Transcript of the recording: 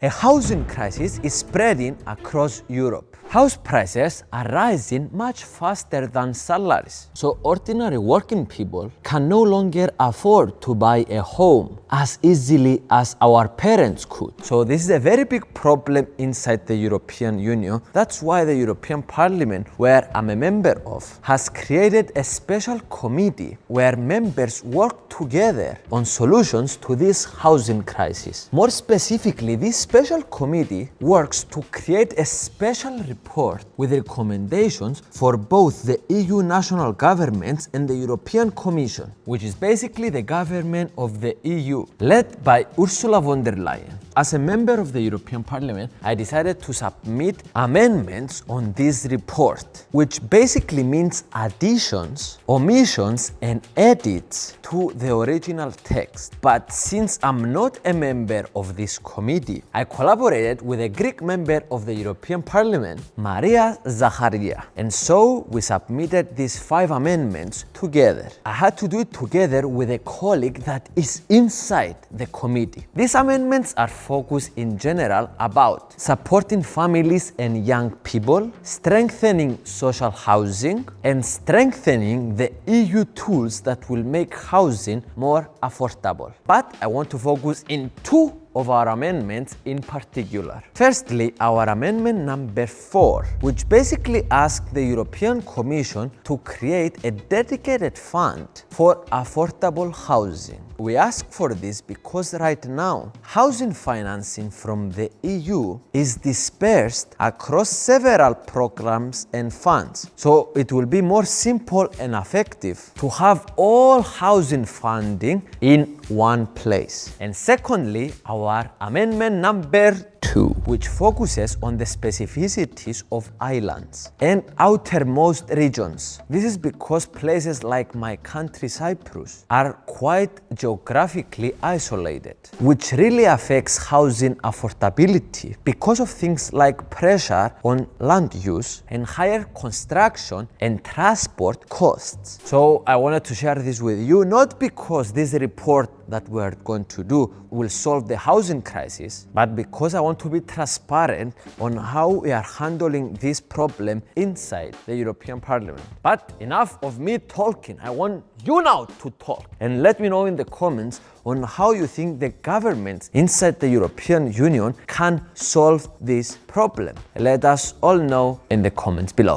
A housing crisis is spreading across Europe. House prices are rising much faster than salaries. So ordinary working people can no longer afford to buy a home as easily as our parents could. So this is a very big problem inside the European Union. That's why the European Parliament, where I'm a member of, has created a special committee where members work together on solutions to this housing crisis. More specifically, this special committee works to create a special report with recommendations for both the EU national governments and the European Commission, which is basically the government of the EU, led by Ursula von der Leyen. As a member of the European Parliament, I decided to submit amendments on this report, which basically means additions, omissions, and edits to the original text. But since I'm not a member of this committee, I collaborated with a Greek member of the European Parliament, Maria Zacharia. And so we submitted these 5 amendments together. I had to do it together with a colleague that is inside the committee. These amendments are focused in general about supporting families and young people, strengthening social housing, and strengthening the EU tools that will make housing more affordable. But I want to focus in 2 of our amendments in particular. Firstly, our amendment number 4, which basically asks the European Commission to create a dedicated fund for affordable housing. We ask for this because right now, housing financing from the EU is dispersed across several programs and funds. So it will be more simple and effective to have all housing funding in one place. And secondly, our amendment number 2, which focuses on the specificities of islands and outermost regions. This is because places like my country Cyprus are quite geographically isolated, which really affects housing affordability because of things like pressure on land use and higher construction and transport costs. So I wanted to share this with you, not because this report that we're going to do will solve the housing crisis, but because I want to be transparent on how we are handling this problem inside the European Parliament. But enough of me talking. I want you now to talk and let me know in the comments on how you think the governments inside the European Union can solve this problem. Let us all know in the comments below.